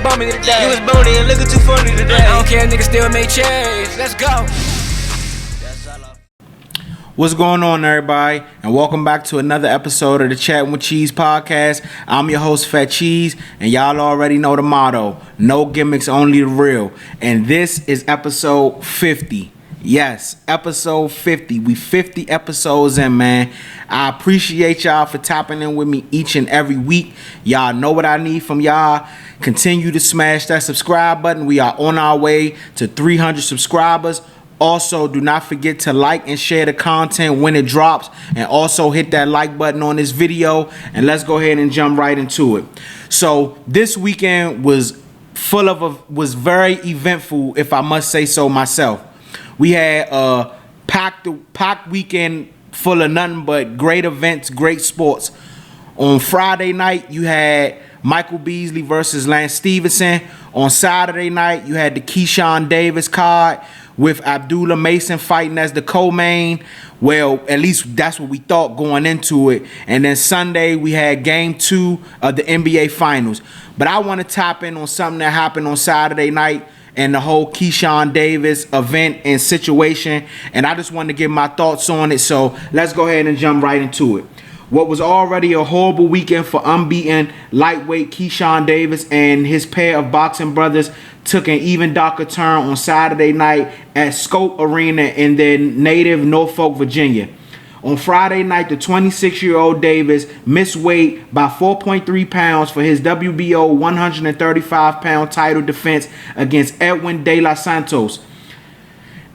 bummy today. You was bony and looking too funny today. I don't care, nigga still make change. Let's go. What's going on, everybody, and welcome back to another episode of the Chatting with Cheeze podcast. I'm your host, Fat Cheeze, and y'all already know the motto: no gimmicks, only the real. And this is episode 50. Yes, episode 50. We 50 episodes in, man. I appreciate y'all for tapping in with me each and every week. Y'all know what I need from y'all. Continue to smash that subscribe button. We are on our way to 300 subscribers. Also, do not forget to like and share the content when it drops, and also hit that like button on this video. And let's go ahead and jump right into it. So this weekend was very eventful, if I must say so myself. We had a packed weekend full of nothing but great events, great sports. On Friday night, you had Michael Beasley versus Lance Stevenson. On Saturday night, you had the Keyshawn Davis card with Abdullah Mason fighting as the co-main. Well, at least that's what we thought going into it. And then Sunday, we had game 2 of the NBA Finals. But I want to tap in on something that happened on Saturday night and the whole Keyshawn Davis event and situation. And I just wanted to give my thoughts on it. So let's go ahead and jump right into it. What was already a horrible weekend for unbeaten lightweight Keyshawn Davis and his pair of boxing brothers took an even darker turn on Saturday night at Scope Arena in their native Norfolk, Virginia. On Friday night, the 26-year-old Davis missed weight by 4.3 pounds for his WBO 135-pound title defense against Edwin De Los Santos,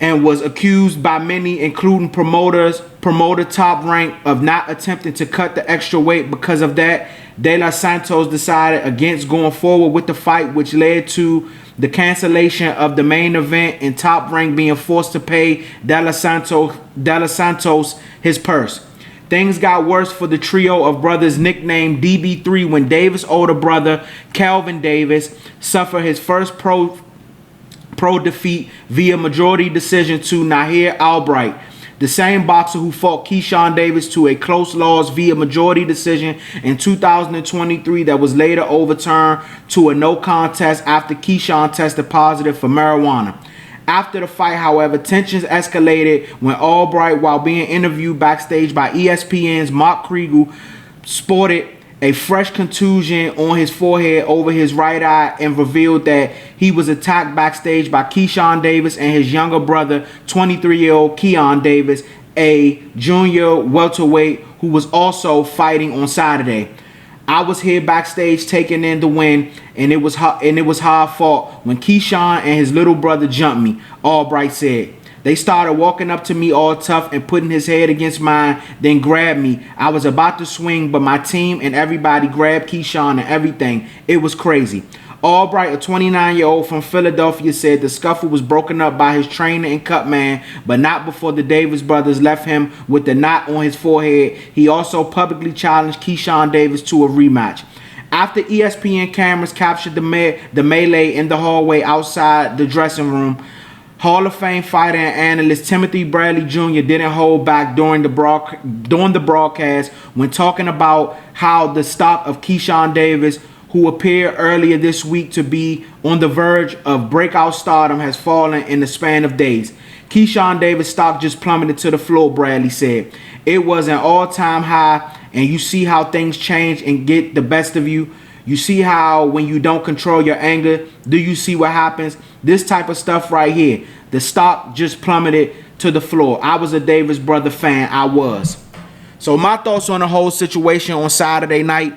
and was accused by many, including promoter Top Rank, of not attempting to cut the extra weight. Because of that, De Los Santos decided against going forward with the fight, which led to the cancellation of the main event and Top Rank being forced to pay De Los Santos his purse. Things got worse for the trio of brothers nicknamed DB3 when Davis' older brother, Calvin Davis, suffered his first pro defeat via majority decision to Nahir Albright, the same boxer who fought Keyshawn Davis to a close loss via majority decision in 2023 that was later overturned to a no contest after Keyshawn tested positive for marijuana. After the fight, however, tensions escalated when Albright, while being interviewed backstage by ESPN's Mark Kriegel, sported a fresh contusion on his forehead over his right eye and revealed that he was attacked backstage by Keyshawn Davis and his younger brother, 23-year-old Keon Davis, a junior welterweight who was also fighting on Saturday. I was here backstage taking in the win, and it was hard fought when Keyshawn and his little brother jumped me, Albright said. They started walking up to me all tough and putting his head against mine, then grabbed me. I was about to swing, but my team and everybody grabbed Keyshawn and everything. It was crazy. Albright, a 29-year-old from Philadelphia, said the scuffle was broken up by his trainer and cut man, but not before the Davis brothers left him with the knot on his forehead. He also publicly challenged Keyshawn Davis to a rematch. After ESPN cameras captured the melee in the hallway outside the dressing room, Hall of Fame fighter and analyst Timothy Bradley Jr. didn't hold back during the broadcast when talking about how the stock of Keyshawn Davis, who appeared earlier this week to be on the verge of breakout stardom, has fallen in the span of days. Keyshawn Davis' stock just plummeted to the floor, Bradley said. It was an all-time high, and you see how things change and get the best of you. You see how when you don't control your anger, do you see what happens? This type of stuff right here. The stock just plummeted to the floor. I was a Davis brother fan. I was. So my thoughts on the whole situation on Saturday night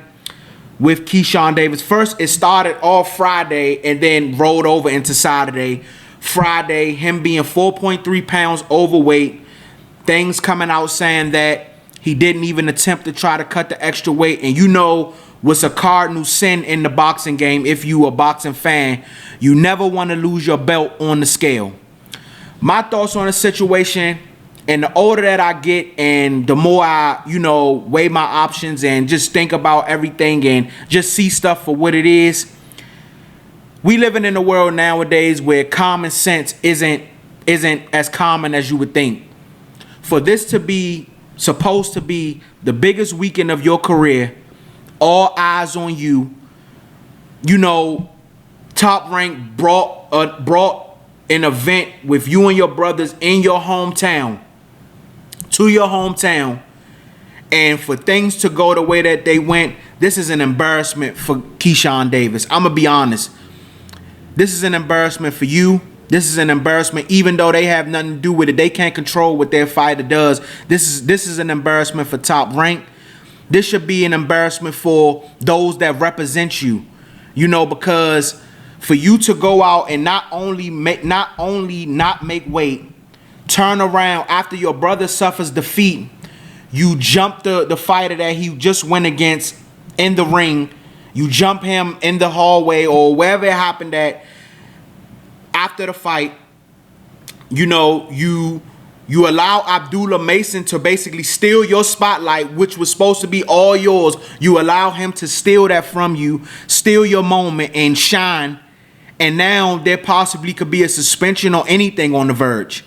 with Keyshawn Davis. First, it started off Friday and then rolled over into Saturday. Friday, him being 4.3 pounds overweight. Things coming out saying that he didn't even attempt to try to cut the extra weight. And you know what's a cardinal sin in the boxing game if you a boxing fan. You never want to lose your belt on the scale. My thoughts on the situation, and the older that I get and the more I, weigh my options and just think about everything and just see stuff for what it is. We living in a world nowadays where common sense isn't as common as you would think. For this to be supposed to be the biggest weekend of your career, all eyes on you, Top Rank brought an event with you and your brothers in your hometown, to your hometown, and for things to go the way that they went, this is an embarrassment for Keyshawn Davis. I'm gonna be honest. This is an embarrassment for you. This is an embarrassment, even though they have nothing to do with it. They can't control what their fighter does. This is an embarrassment for Top Rank. This should be an embarrassment for those that represent you. You know, because for you to go out and not only not make weight, turn around after your brother suffers defeat, you jump the fighter that he just went against in the ring, you jump him in the hallway or wherever it happened at after the fight. You know, you allow Abdullah Mason to basically steal your spotlight, which was supposed to be all yours. You allow him to steal that from you, steal your moment and shine. And now there possibly could be a suspension or anything on the verge.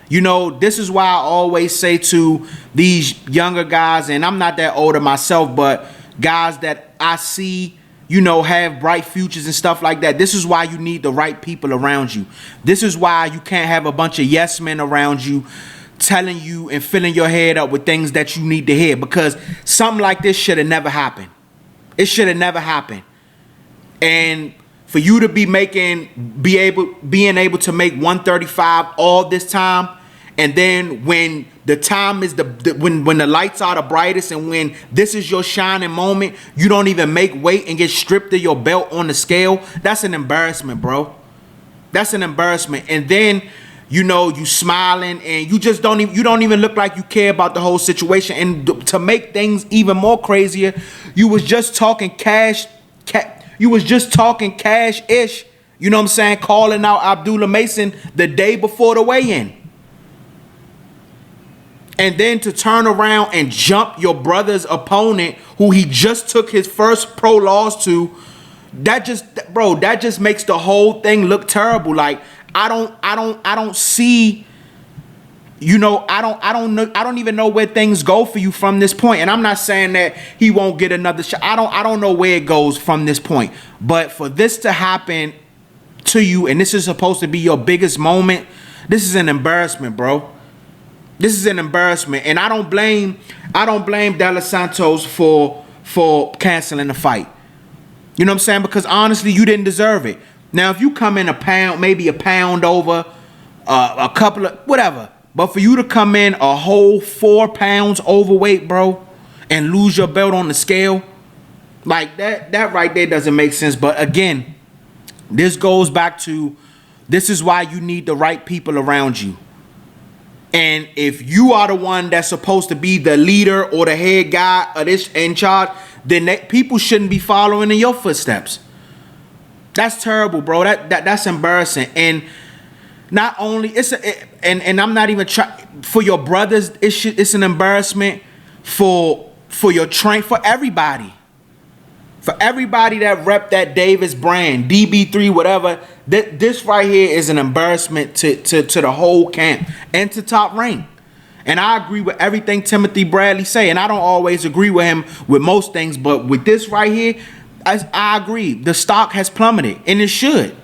You know, this is why I always say to these younger guys, and I'm not that older myself, but guys that I see, you know, have bright futures and stuff like that. This is why you need the right people around you. This is why you can't have a bunch of yes men around you telling you and filling your head up with things that you need to hear, because something like this should have never happened. It should have never happened. And for you to being able to make 135 all this time, and then when the time is when the lights are the brightest and when this is your shining moment, you don't even make weight and get stripped of your belt on the scale. That's an embarrassment, bro. That's an embarrassment. And then, you know, you smiling and you just don't even look like you care about the whole situation. And to make things even more crazier, you was just talking cash-ish. You know what I'm saying? Calling out Abdullah Mason the day before the weigh-in. And then to turn around and jump your brother's opponent, who he just took his first pro loss to, that just makes the whole thing look terrible. Like, I don't see, you know, I don't even know where things go for you from this point. And I'm not saying that he won't get another shot. I don't know where it goes from this point. But for this to happen to you, and this is supposed to be your biggest moment, this is an embarrassment, bro. This is an embarrassment, and I don't blame De Los Santos for canceling the fight. You know what I'm saying? Because honestly, you didn't deserve it. Now, if you come in maybe a pound over, a couple of whatever, but for you to come in a whole 4 pounds overweight, bro, and lose your belt on the scale, like that right there doesn't make sense. But again, this goes back to, this is why you need the right people around you. And if you are the one that's supposed to be the leader or the head guy of this in charge, then people shouldn't be following in your footsteps. That's terrible, bro. That's embarrassing. And not only and I'm not even trying for your brothers. It's an embarrassment for your for everybody. For everybody that rep that Davis brand, DB3, whatever, this right here is an embarrassment to the whole camp and to Top Rank. And I agree with everything Timothy Bradley say, and I don't always agree with him with most things, but with this right here, I agree. The stock has plummeted, and it should.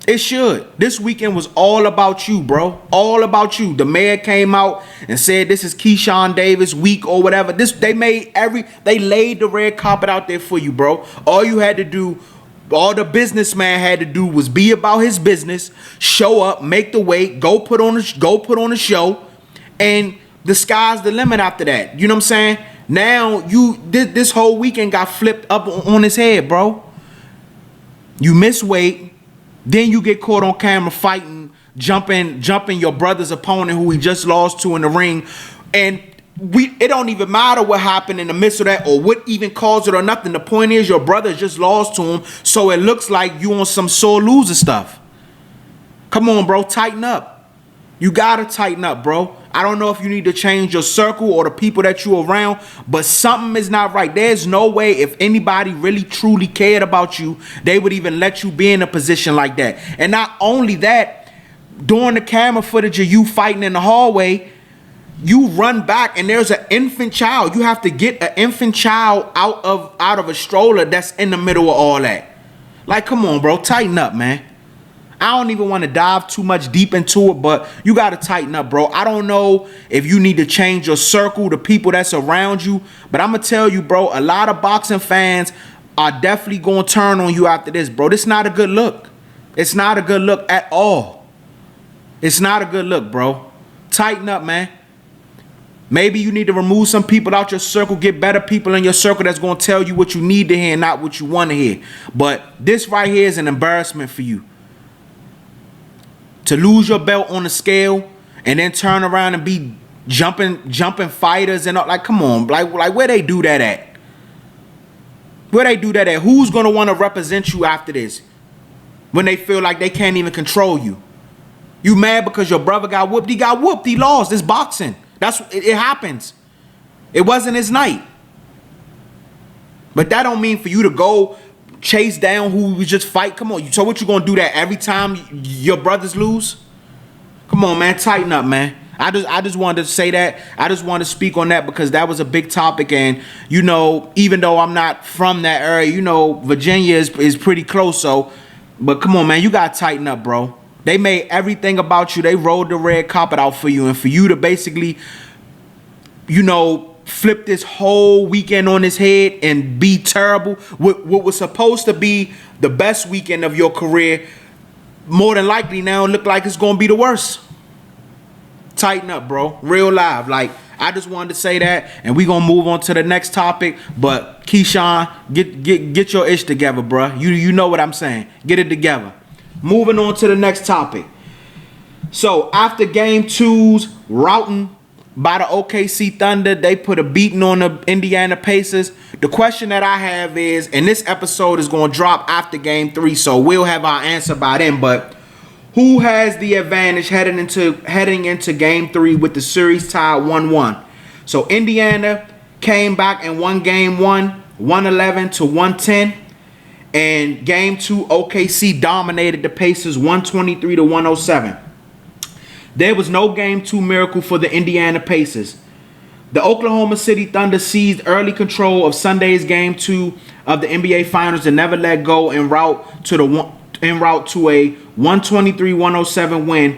It should. This weekend was all about you, bro. All about you. The mayor came out and said this is Keyshawn Davis week or whatever. They laid the red carpet out there for you, bro. All you had to do, all the businessman had to do was be about his business, show up, make the weight, go put on a show, and the sky's the limit after that. You know what I'm saying? Now this whole weekend got flipped up on his head, bro. You miss weight. Then you get caught on camera fighting, jumping your brother's opponent who he just lost to in the ring. And it don't even matter what happened in the midst of that or what even caused it or nothing. The point is your brother just lost to him, so it looks like you on some sore loser stuff. Come on, bro, tighten up. You gotta tighten up, bro. I don't know if you need to change your circle or the people that you're around, but something is not right. There's no way if anybody really truly cared about you, they would even let you be in a position like that. And not only that, during the camera footage of you fighting in the hallway, you run back and there's an infant child. You have to get an infant child out of a stroller that's in the middle of all that. Like, come on, bro. Tighten up, man. I don't even want to dive too much deep into it, but you got to tighten up, bro. I don't know if you need to change your circle, the people that's around you, but I'm going to tell you, bro, a lot of boxing fans are definitely going to turn on you after this, bro. This is not a good look. It's not a good look at all. It's not a good look, bro. Tighten up, man. Maybe you need to remove some people out your circle, get better people in your circle that's going to tell you what you need to hear and not what you want to hear. But this right here is an embarrassment for you. To lose your belt on the scale and then turn around and be jumping fighters and all, like, come on, like where they do that at? Where they do that at? Who's gonna want to represent you after this when they feel like they can't even control you? You mad because your brother got whooped? He got whooped. He lost. It's boxing. It happens. It wasn't his night. But that don't mean for you to go chase down who we just fight. Come on. So what you gonna do that every time your brothers lose? Come on, man. Tighten up, man. I just wanted to say that. I just wanted to speak on that because that was a big topic. And, you know, even though I'm not from that area, you know, Virginia is pretty close. So, but come on, man. You got to tighten up, bro. They made everything about you. They rolled the red carpet out for you. And for you to basically, you know, flip this whole weekend on his head and be terrible. What was supposed to be the best weekend of your career, more than likely now look like it's going to be the worst. Tighten up, bro. Real live. Like, I just wanted to say that, and we going to move on to the next topic. But Keyshawn, get your ish together, bro. You know what I'm saying. Get it together. Moving on to the next topic. So, after Game 2's routing by the OKC Thunder, they put a beating on the Indiana Pacers. The question that I have is, and this episode is going to drop after Game 3, so we'll have our answer by then, but who has the advantage heading into Game 3 with the series tied 1-1? So Indiana came back and won Game 1, 111-110. And Game 2, OKC dominated the Pacers 123-107. There was no Game 2 miracle for the Indiana Pacers. The Oklahoma City Thunder seized early control of Sunday's Game 2 of the NBA Finals and never let go en route to a 123-107 win.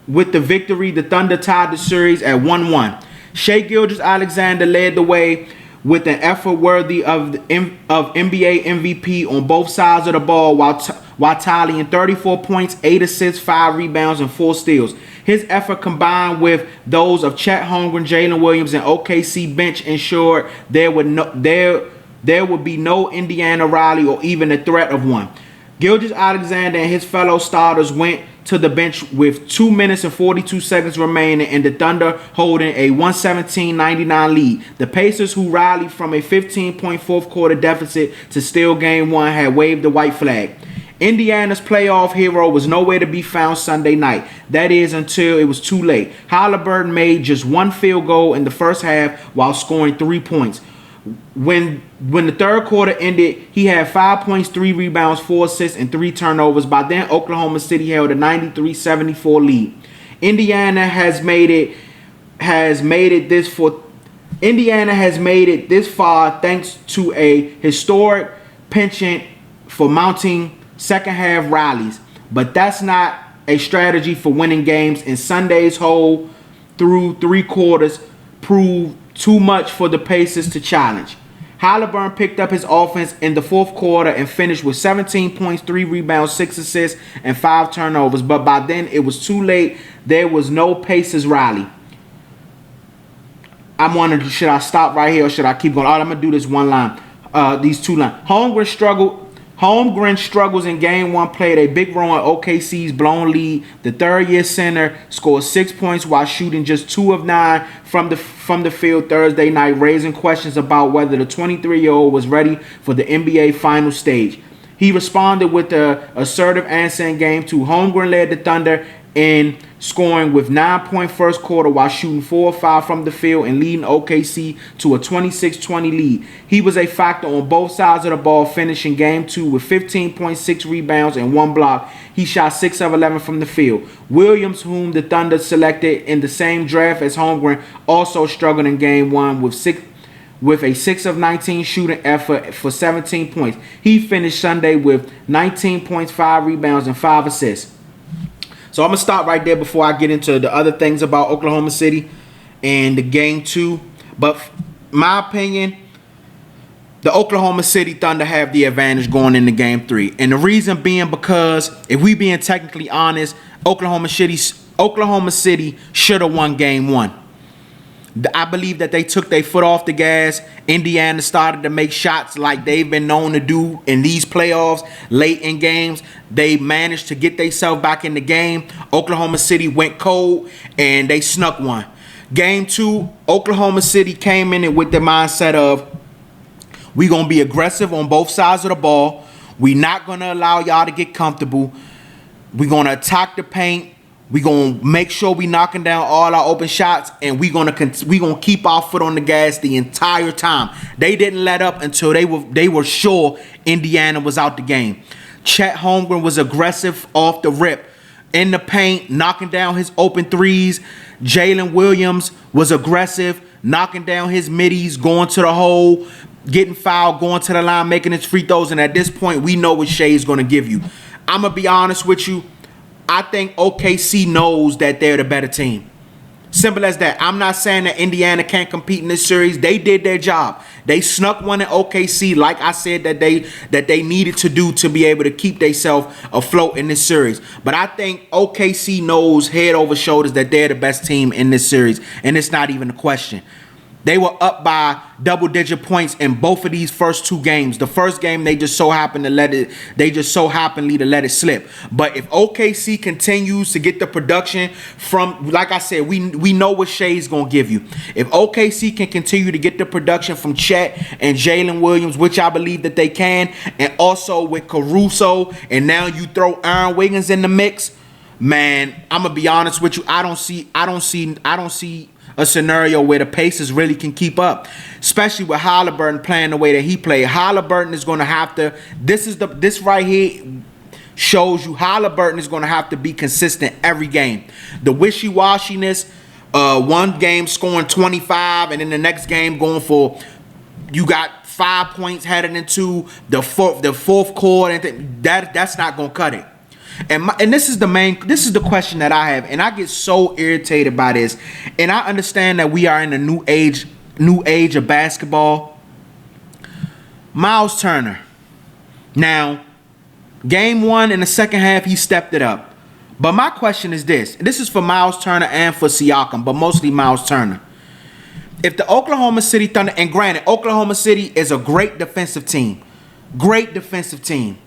With the victory, the Thunder tied the series at 1-1. Shai Gilgeous-Alexander led the way with an effort worthy of NBA MVP on both sides of the ball while tallying 34 points, 8 assists, 5 rebounds, and 4 steals. His effort combined with those of Chet Holmgren, Jalen Williams, and OKC bench ensured there would be no Indiana rally or even a threat of one. Gilgeous-Alexander and his fellow starters went to the bench with 2 minutes and 42 seconds remaining and the Thunder holding a 117-99 lead. The Pacers, who rallied from a 15-point fourth quarter deficit to steal Game 1, had waved the white flag. Indiana's playoff hero was nowhere to be found Sunday night. That is, until it was too late. Halliburton made just 1 field goal in the first half while scoring 3 points. When the third quarter ended, he had 5 points, 3 rebounds, 4 assists, and 3 turnovers. By then, Oklahoma City held a 93-74 lead. Indiana has made it this far thanks to a historic penchant for mounting second half rallies. But that's not a strategy for winning games, and Sunday's hold through 3 quarters proved too much for the Pacers to challenge. Halliburton picked up his offense in the fourth quarter and finished with 17 points, 3 rebounds, 6 assists, and 5 turnovers. But by then, it was too late. There was no Pacers rally. I'm wondering, should I stop right here or should I keep going? All right, I'm going to do this one line. These 2 lines. Holmgren struggles in Game 1, played a big role in OKC's blown lead. The third-year center scored 6 points while shooting just 2 of 9 from the field Thursday night, raising questions about whether the 23-year-old was ready for the NBA final stage. He responded with an assertive answer in Game 2. Holmgren led the Thunder in scoring with 9-point first quarter while shooting 4 of 5 from the field and leading OKC to a 26-20 lead. He was a factor on both sides of the ball, finishing Game 2 with 15.6 rebounds and 1 block. He shot 6 of 11 from the field. Williams, whom the Thunder selected in the same draft as Holmgren, also struggled in Game 1 with with a 6 of 19 shooting effort for 17 points. He finished Sunday with 19 points, 5 rebounds, and 5 assists. So I'm going to stop right there before I get into the other things about Oklahoma City and the game 2. But my opinion, the Oklahoma City Thunder have the advantage going into game 3. And the reason being because, if we being technically honest, Oklahoma City should have won game 1. I believe that they took their foot off the gas. Indiana started to make shots like they've been known to do in these playoffs late in games. They managed to get themselves back in the game. Oklahoma City went cold and they snuck one. Game 2, Oklahoma City came in it with the mindset of, we're going to be aggressive on both sides of the ball. We're not going to allow y'all to get comfortable. We're going to attack the paint. We're going to make sure we knocking down all our open shots, and we're going to keep our foot on the gas the entire time. They didn't let up until they were sure Indiana was out the game. Chet Holmgren was aggressive off the rip in the paint, knocking down his open threes. Jalen Williams was aggressive, knocking down his middies, going to the hole, getting fouled, going to the line, making his free throws. And at this point, we know what Shea's going to give you. I'm going to be honest with you. I think OKC knows that they're the better team. Simple as that. I'm not saying that Indiana can't compete in this series. They did their job. They snuck one in OKC, like I said that they needed to do to be able to keep themselves afloat in this series. But I think OKC knows head over shoulders that they're the best team in this series, and it's not even a question. They were up by double-digit points in both of these first 2 games. The first game, they just so happened to let it slip. But if OKC continues to get the production from, like I said, we know what Shea's going to give you. If OKC can continue to get the production from Chet and Jalen Williams, which I believe that they can, and also with Caruso, and now you throw Aaron Wiggins in the mix, man, I'm going to be honest with you, I don't see a scenario where the Pacers really can keep up, especially with Halliburton playing the way that he played. Halliburton is going to have to. This right here shows you Halliburton is going to have to be consistent every game. The wishy-washiness, one game scoring 25, and then the next game going for, you got 5 points heading into the fourth quarter, and that's not going to cut it. And this is the question that I have, and I get so irritated by this. And I understand that we are in a new age of basketball. Miles Turner. Now, game 1 in the second half, he stepped it up. But my question is this. This is for Miles Turner and for Siakam, but mostly Miles Turner. If the Oklahoma City Thunder, and granted, Oklahoma City is a great defensive team. Great defensive team.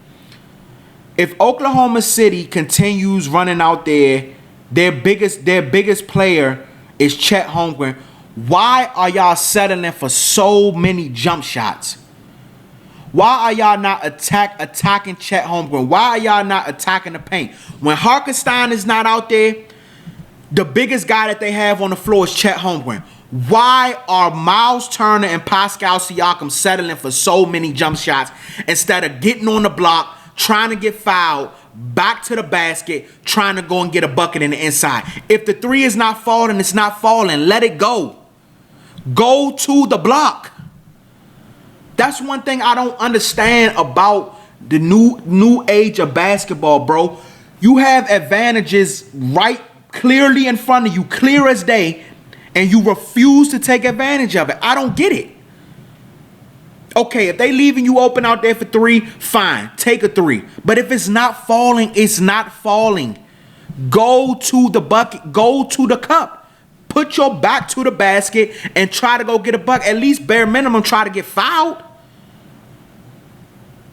If Oklahoma City continues running out there, their biggest player is Chet Holmgren, why are y'all settling for so many jump shots? Why are y'all not attacking Chet Holmgren? Why are y'all not attacking the paint? When Hartenstein is not out there, the biggest guy that they have on the floor is Chet Holmgren. Why are Miles Turner and Pascal Siakam settling for so many jump shots instead of getting on the block, trying to get fouled, back to the basket, trying to go and get a bucket in the inside? If the 3 is not falling, it's not falling. Let it go. Go to the block. That's one thing I don't understand about the new age of basketball, bro. You have advantages right clearly in front of you, clear as day, and you refuse to take advantage of it. I don't get it. Okay, if they leaving you open out there for 3, fine, take a 3. But if it's not falling, it's not falling. Go to the bucket, go to the cup. Put your back to the basket and try to go get a bucket. At least bare minimum, try to get fouled.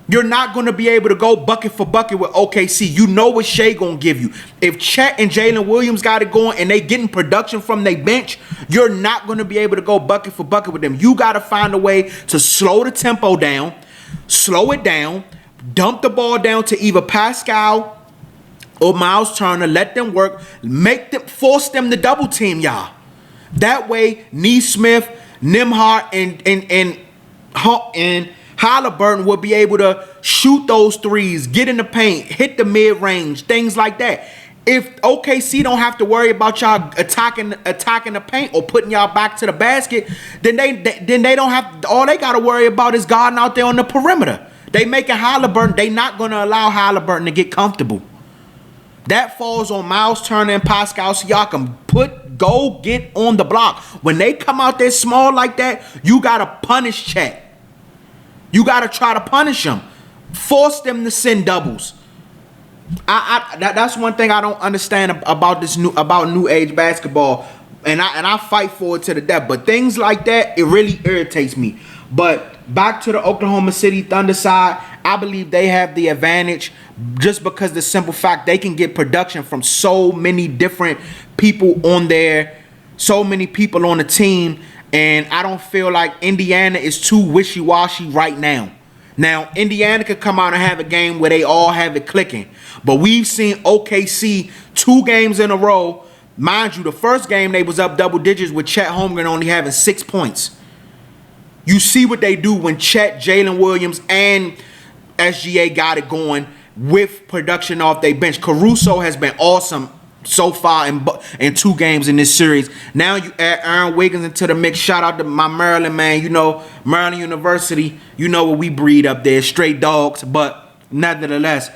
You're not going to be able to go bucket for bucket with OKC. You know what Shea going to give you. If Chet and Jalen Williams got it going and they getting production from their bench, you're not going to be able to go bucket for bucket with them. You got to find a way to slow the tempo down, slow it down, dump the ball down to either Pascal or Miles Turner. Let them work. Force them to double team y'all. That way, Neesmith, Nembhard, and Halliburton will be able to shoot those threes, get in the paint, hit the mid-range, things like that. If OKC don't have to worry about y'all attacking the paint or putting y'all back to the basket, then they don't have. All they got to worry about is guarding out there on the perimeter. They making Halliburton. They not going to allow Halliburton to get comfortable. That falls on Miles Turner and Pascal Siakam. Go get on the block. When they come out there small like that, you got to punish Chet. You got to try to punish them. Force them to send doubles. That's one thing I don't understand about new age basketball, and I fight for it to the death. But things like that, it really irritates me. But back to the Oklahoma City Thunder side, I believe they have the advantage just because the simple fact they can get production from so many different people on there, so many people on the team, and I don't feel like Indiana is too wishy-washy right now. Now, Indiana could come out and have a game where they all have it clicking. But we've seen OKC 2 games in a row. Mind you, the first game they was up double digits with Chet Holmgren only having 6 points. You see what they do when Chet, Jalen Williams, and SGA got it going with production off their bench. Caruso has been awesome so far in 2 games in this series. Now you add Aaron Wiggins into the mix. Shout out to my Maryland man. You know, Maryland University, you know what we breed up there, straight dogs. But nevertheless,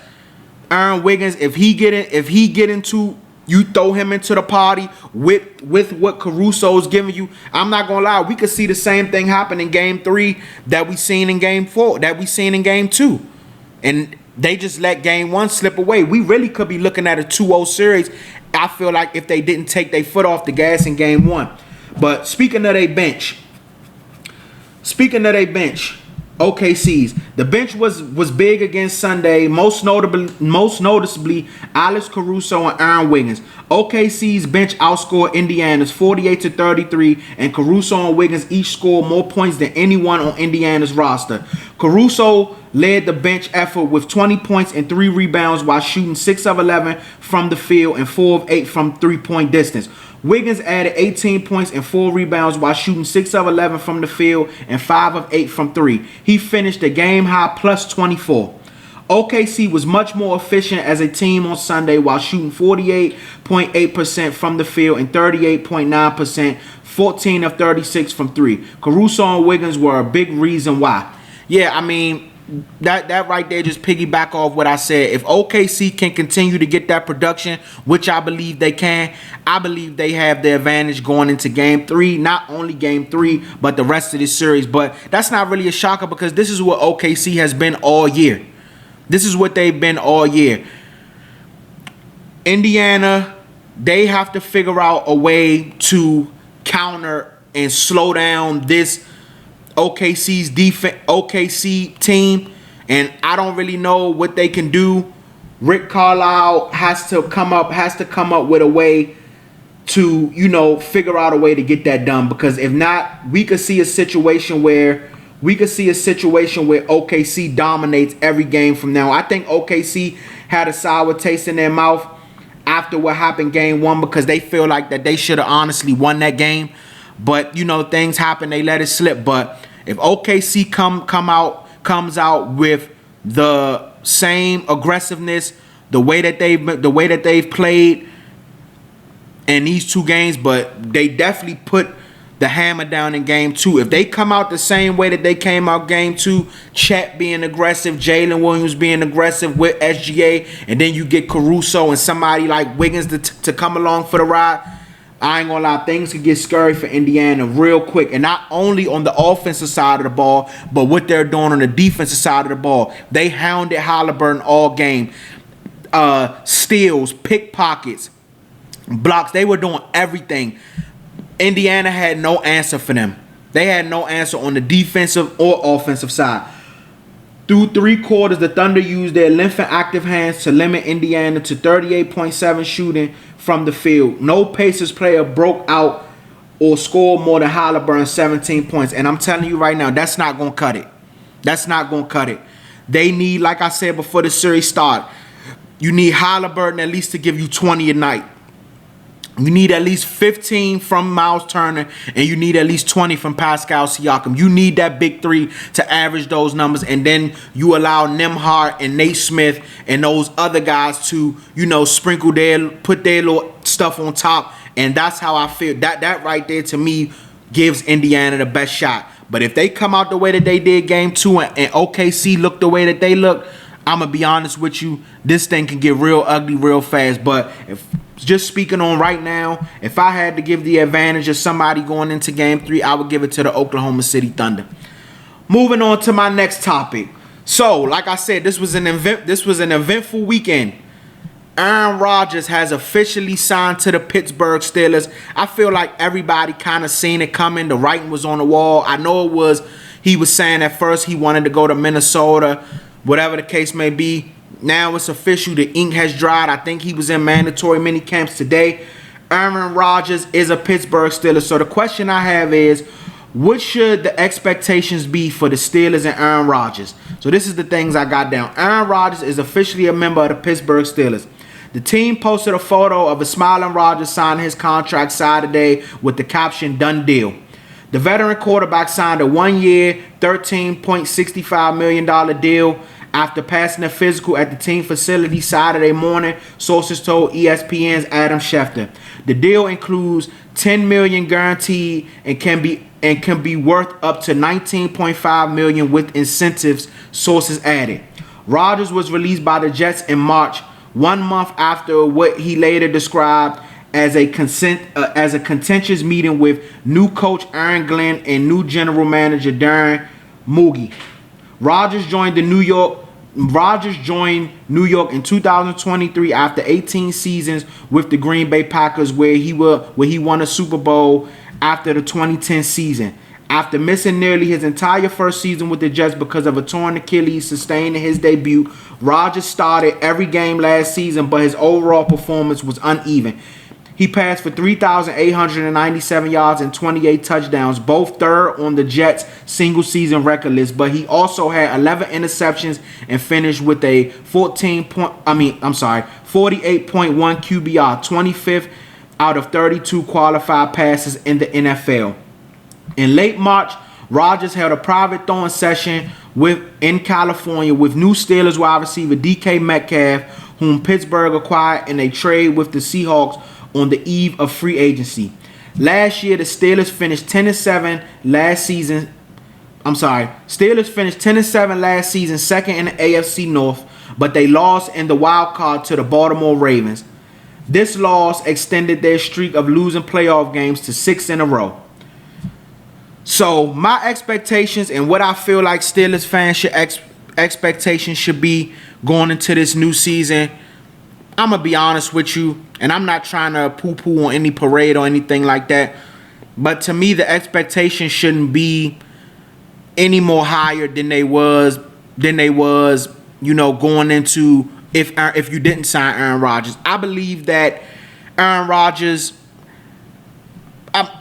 Aaron Wiggins, if he get into, you throw him into the party with what Caruso's giving you, I'm not gonna lie, we could see the same thing happen in game 3 that we seen in game 4, that we seen in game 2. And they just let game 1 slip away. We really could be looking at a 2-0 series, I feel like, if they didn't take their foot off the gas in game 1. But speaking of their bench, OKC's, the bench was big against Sunday, most noticeably Alex Caruso and Aaron Wiggins. OKC's bench outscored Indiana's 48-33, and Caruso and Wiggins each scored more points than anyone on Indiana's roster. Caruso led the bench effort with 20 points and 3 rebounds while shooting 6 of 11 from the field and 4 of 8 from three-point distance. Wiggins added 18 points and 4 rebounds while shooting 6 of 11 from the field and 5 of 8 from 3. He finished the game high plus 24. OKC was much more efficient as a team on Sunday while shooting 48.8% from the field and 38.9%, 14 of 36 from 3. Caruso and Wiggins were a big reason why. Yeah, I mean, that right there just piggyback off what I said. If OKC can continue to get that production, which I believe they can, I believe they have the advantage going into game 3. Not only game 3, but the rest of this series. But that's not really a shocker because this is what OKC has been all year. This is what they've been all year. Indiana, they have to figure out a way to counter and slow down this OKC team, and I don't really know what they can do. Rick Carlisle has to come up with a way to, figure out a way to get that done, because if not, we could see a situation where OKC dominates every game from now. I think OKC had a sour taste in their mouth after what happened game 1 because they feel like that they should have honestly won that game. But, things happen, they let it slip. But if OKC comes out with the same aggressiveness, the way that they've played in these 2 games, but they definitely put the hammer down in game 2. If they come out the same way that they came out game 2, Chet being aggressive, Jalen Williams being aggressive with SGA, and then you get Caruso and somebody like Wiggins to come along for the ride, I ain't gonna lie, things could get scary for Indiana real quick. And not only on the offensive side of the ball, but what they're doing on the defensive side of the ball. They hounded Halliburton all game. Steals, pickpockets, blocks. They were doing everything. Indiana had no answer for them. They had no answer on the defensive or offensive side. Through 3 quarters, the Thunder used their length and active hands to limit Indiana to 38.7 shooting from the field. No Pacers player broke out or scored more than Halliburton, 17 points. And I'm telling you right now, that's not going to cut it. That's not going to cut it. They need, like I said before the series started, you need Halliburton at least to give you 20 a night. You need at least 15 from Miles Turner, and you need at least 20 from Pascal Siakam. You need that big three to average those numbers, and then you allow Nembhard and Nate Smith and those other guys to, sprinkle put their little stuff on top, and that's how I feel. That right there to me gives Indiana the best shot. But if they come out the way that they did game 2 and OKC look the way that they look, I'm going to be honest with you, this thing can get real ugly real fast. But just speaking on right now, if I had to give the advantage of somebody going into game 3, I would give it to the Oklahoma City Thunder. Moving on to my next topic. So, like I said, this was an eventful weekend. Aaron Rodgers has officially signed to the Pittsburgh Steelers. I feel like everybody kind of seen it coming. The writing was on the wall. I know he was saying at first he wanted to go to Minnesota, whatever the case may be. Now it's official. The ink has dried. I think he was in mandatory mini camps today. Aaron Rodgers is a Pittsburgh Steeler. So the question I have is, what should the expectations be for the Steelers and Aaron Rodgers? So this is the things I got down. Aaron Rodgers is officially a member of the Pittsburgh Steelers. The team posted a photo of a smiling Rodgers signing his contract Saturday with the caption, "Done deal." The veteran quarterback signed a 1-year, $13.65 million deal after passing a physical at the team facility Saturday morning, sources told ESPN's Adam Schefter. The deal includes $10 million guaranteed and can be worth up to $19.5 million with incentives, sources added. Rodgers was released by the Jets in March, 1 month after what he later described as a contentious meeting with new coach Aaron Glenn and new general manager Darren Moogie. Rodgers joined New York in 2023 after 18 seasons with the Green Bay Packers, where he won a Super Bowl after the 2010 season. After missing nearly his entire first season with the Jets because of a torn Achilles sustained in his debut, Rodgers started every game last season, but his overall performance was uneven. He passed for 3,897 yards and 28 touchdowns, both third on the Jets' single-season record list. But he also had 11 interceptions and finished with a 48.1 QBR, 25th out of 32 qualified passes in the NFL. In late March, Rodgers held a private throwing session in California with new Steelers wide receiver DK Metcalf, whom Pittsburgh acquired in a trade with the Seahawks on the eve of free agency. Last year, the Steelers finished 10-7 last season. Steelers finished 10-7 last season, second in the AFC North, but they lost in the wild card to the Baltimore Ravens. This loss extended their streak of losing playoff games to 6 in a row. So my expectations and what I feel like Steelers fans expectations should be going into this new season, I'm going to be honest with you, and I'm not trying to poo-poo on any parade or anything like that, but to me the expectation shouldn't be any more higher than they was, going into if you didn't sign Aaron Rodgers. I believe that Aaron Rodgers,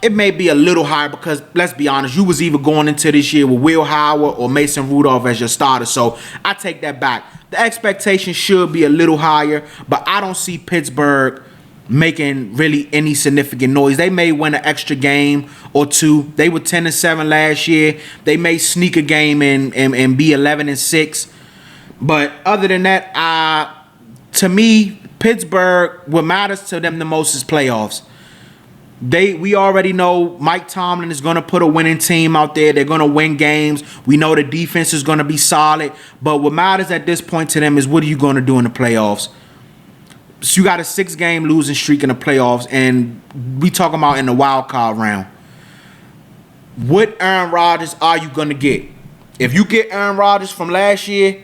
it may be a little higher because, let's be honest, you was either going into this year with Will Howard or Mason Rudolph as your starter. So I take that back. The expectation should be a little higher, but I don't see Pittsburgh making really any significant noise. They may win an extra game or two. They were 10-7 last year. They may sneak a game and be 11-6. But other than that, to me, Pittsburgh, what matters to them the most is playoffs. We already know Mike Tomlin is going to put a winning team out there. They're going to win games. We know the defense is going to be solid. But what matters at this point to them is, what are you going to do in the playoffs? So you got a 6-game losing streak in the playoffs, and we talking about in the wild card round. What Aaron Rodgers are you going to get? If you get Aaron Rodgers from last year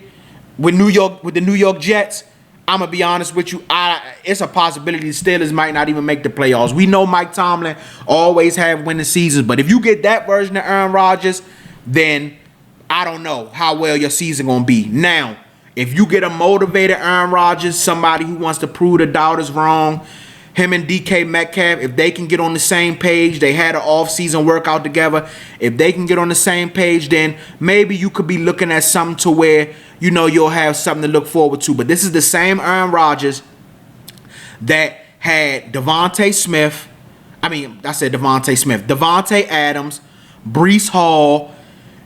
with the New York Jets, I'm going to be honest with you, it's a possibility the Steelers might not even make the playoffs. We know Mike Tomlin always have winning seasons, but if you get that version of Aaron Rodgers, then I don't know how well your season going to be. Now, if you get a motivated Aaron Rodgers, somebody who wants to prove the doubters wrong, him and DK Metcalf, if they can get on the same page, they had an off-season workout together. If they can get on the same page, then maybe you could be looking at something to where, you'll have something to look forward to. But this is the same Aaron Rodgers that had Devontae Smith. Devontae Adams, Breece Hall.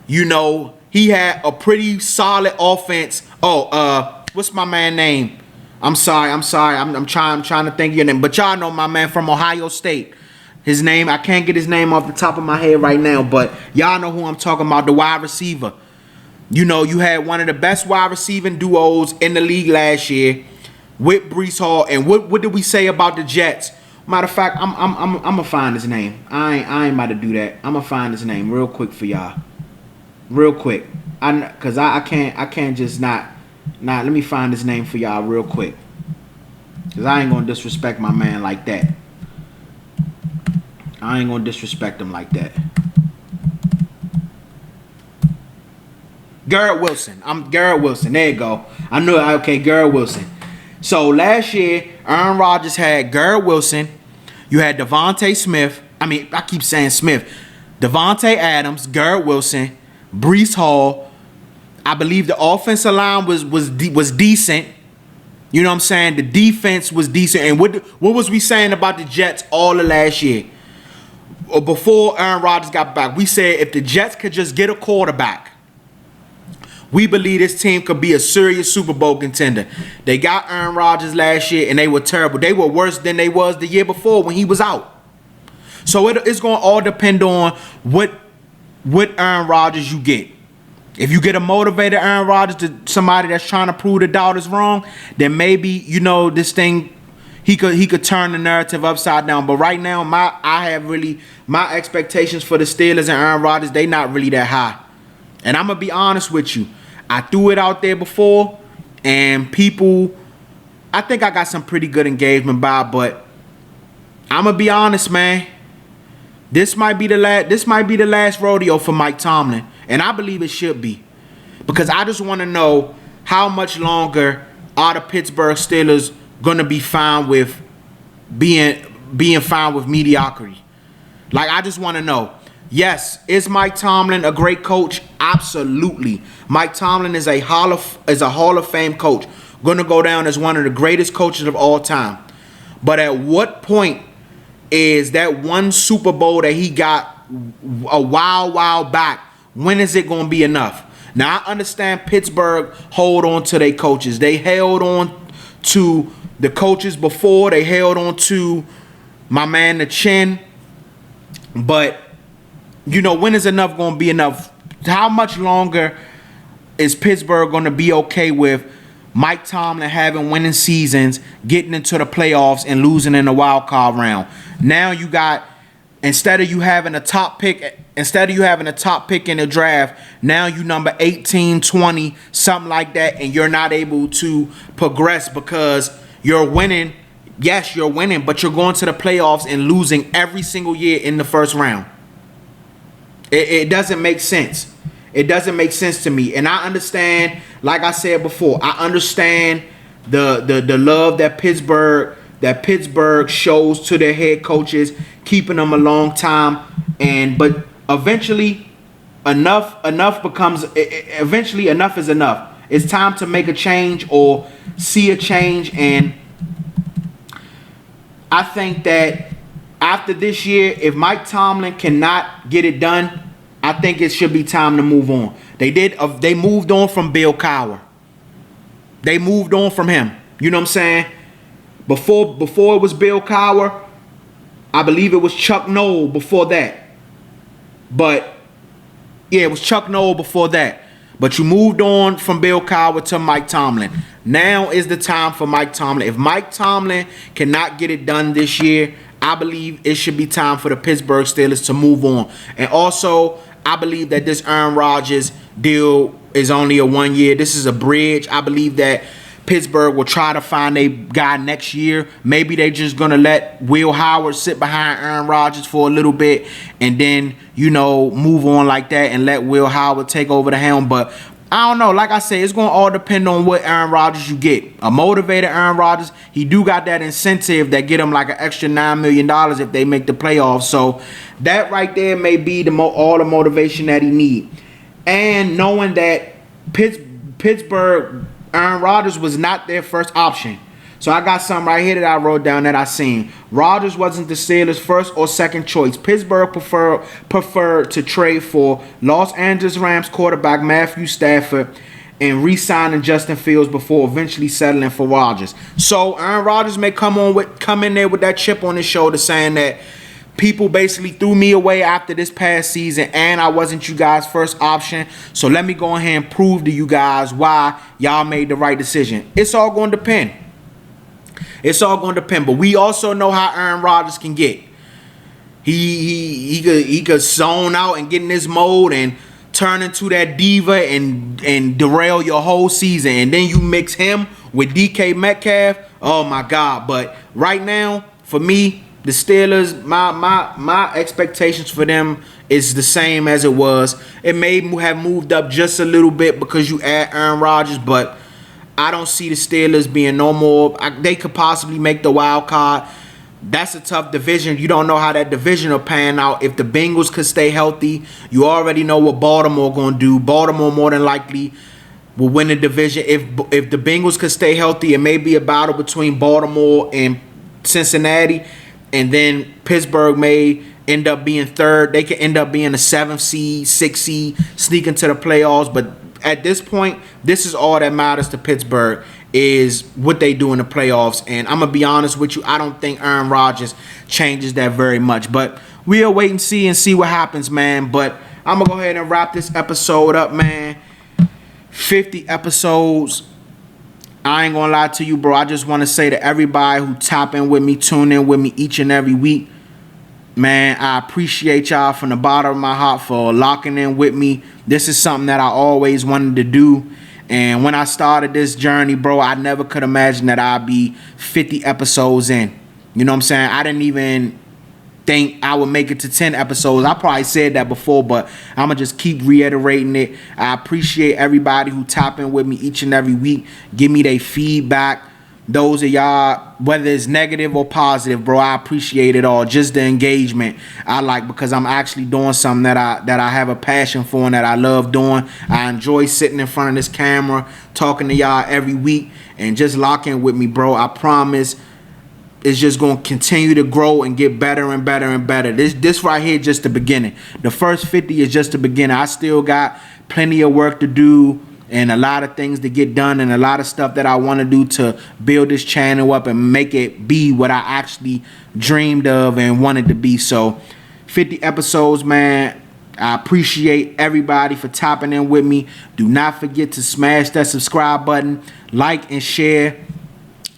You know, he had a pretty solid offense. What's my man name? I'm sorry. I'm trying to think of your name, but y'all know my man from Ohio State. His name, I can't get his name off the top of my head right now, but y'all know who I'm talking about, the wide receiver. You know, you had one of the best wide receiving duos in the league last year with Breece Hall. And what did we say about the Jets? Matter of fact, I'm gonna find his name. I ain't about to do that. I'm gonna find his name real quick for y'all. Real quick. I can't just not. Let me find his name for y'all real quick. Cause I ain't gonna disrespect my man like that. I ain't gonna disrespect him like that. Garrett Wilson. Garrett Wilson. There you go. I knew it. Okay, Garrett Wilson. So last year, Aaron Rodgers had Garrett Wilson. You had Devontae Smith. I keep saying Smith. Devontae Adams, Garrett Wilson, Breece Hall. I believe the offensive line was decent. You know what I'm saying? The defense was decent. And what was we saying about the Jets all of last year? Or before Aaron Rodgers got back, we said if the Jets could just get a quarterback, we believe this team could be a serious Super Bowl contender. They got Aaron Rodgers last year, and they were terrible. They were worse than they was the year before when he was out. So it's going to all depend on what Aaron Rodgers you get. If you get a motivated Aaron Rodgers, to somebody that's trying to prove the doubters wrong, then maybe, you know, this thing, he could turn the narrative upside down. But right now, my expectations for the Steelers and Aaron Rodgers, they not really that high. And I'm gonna be honest with you. I threw it out there before, and people, I think I got some pretty good engagement by, but I'm gonna be honest, man. This might be the last rodeo for Mike Tomlin, and I believe it should be, because I just want to know how much longer are the Pittsburgh Steelers gonna be fine with being fine with mediocrity. Like, I just want to know. Yes, is Mike Tomlin a great coach? Absolutely. Mike Tomlin is a Hall of Fame coach. Going to go down as one of the greatest coaches of all time. But at what point is that one Super Bowl that he got a while back, when is it going to be enough? Now, I understand Pittsburgh hold on to their coaches. They held on to the coaches before. They held on to my man, the Chin. But, you know, when is enough going to be enough? How much longer is Pittsburgh going to be okay with Mike Tomlin having winning seasons, getting into the playoffs, and losing in the wild card round? Now you got, instead of you having a top pick in the draft, now you number 18, 20, something like that, and you're not able to progress because you're winning. Yes, you're winning, but you're going to the playoffs and losing every single year in the first round. It doesn't make sense. It doesn't make sense to me. And I understand, like I said before, I understand the love that Pittsburgh shows to their head coaches, keeping them a long time. But eventually enough is enough. It's time to make a change or see a change. And I think that after this year, if Mike Tomlin cannot get it done, I think it should be time to move on. They moved on from Bill Cowher. They moved on from him. You know what I'm saying? Before it was Bill Cowher, I believe it was Chuck Noll before that. But yeah, it was Chuck Noll before that. But you moved on from Bill Cowher to Mike Tomlin. Now is the time for Mike Tomlin. If Mike Tomlin cannot get it done this year, I believe it should be time for the Pittsburgh Steelers to move on. And also, I believe that this Aaron Rodgers deal is only a 1 year. This is a bridge. I believe that Pittsburgh will try to find a guy next year. Maybe they're just going to let Will Howard sit behind Aaron Rodgers for a little bit and then, you know, move on like that and let Will Howard take over the helm. But I don't know. Like I said, it's going to all depend on what Aaron Rodgers you get. A motivated Aaron Rodgers, he do got that incentive that get him like an extra $9 million if they make the playoffs. So that right there may be all the motivation that he need. And knowing that Pittsburgh, Aaron Rodgers was not their first option. So I got something right here that I wrote down that I seen. Rodgers wasn't the Steelers' first or second choice. Pittsburgh preferred to trade for Los Angeles Rams quarterback Matthew Stafford and re-signing Justin Fields before eventually settling for Rodgers. So Aaron Rodgers may come in there with that chip on his shoulder, saying that people basically threw me away after this past season and I wasn't you guys' first option. So let me go ahead and prove to you guys why y'all made the right decision. It's all going to depend. It's all going to depend. But we also know how Aaron Rodgers can get. He could zone out and get in this mode and turn into that diva and derail your whole season. And then you mix him with DK Metcalf. Oh my God. But right now, for me, the Steelers, my expectations for them is the same as it was. It may have moved up just a little bit because you add Aaron Rodgers, but I don't see the Steelers being no more. They could possibly make the wild card. That's a tough division. You don't know how that division will pan out. If the Bengals could stay healthy, you already know what Baltimore going to do. Baltimore more than likely will win the division. If the Bengals could stay healthy, it may be a battle between Baltimore and Cincinnati. And then Pittsburgh may end up being third. They could end up being a 7th seed, 6th seed, sneak into the playoffs. But at this point, this is all that matters to Pittsburgh is what they do in the playoffs. And I'm going to be honest with you, I don't think Aaron Rodgers changes that very much. But we'll wait and see what happens, man. But I'm going to go ahead and wrap this episode up, man. 50 episodes. I ain't going to lie to you, bro. I just want to say to everybody who tap in with me, tune in with me each and every week, man, I appreciate y'all from the bottom of my heart for locking in with me. This is something that I always wanted to do. And when I started this journey, bro, I never could imagine that I'd be 50 episodes in. You know what I'm saying? I didn't even think I would make it to 10 episodes. I probably said that before, but I'm going to just keep reiterating it. I appreciate everybody who tap in with me each and every week. Give me their feedback. Those of y'all, whether it's negative or positive, bro, I appreciate it all. Just the engagement I like, because I'm actually doing something that I have a passion for and that I love doing. I enjoy sitting in front of this camera, talking to y'all every week, and just locking with me, bro. I promise it's just going to continue to grow and get better and better and better. This right here just the beginning. The first 50 is just the beginning. I still got plenty of work to do and a lot of things to get done and a lot of stuff that I want to do to build this channel up and make it be what I actually dreamed of and wanted to be. So 50 episodes, man. I appreciate everybody for tapping in with me. Do not forget to smash that subscribe button, like and share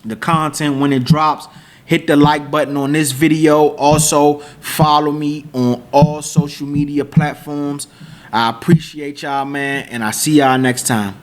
the content when it drops. Hit the like button on this video. Also, follow me on all social media platforms. I appreciate y'all, man, and I see y'all next time.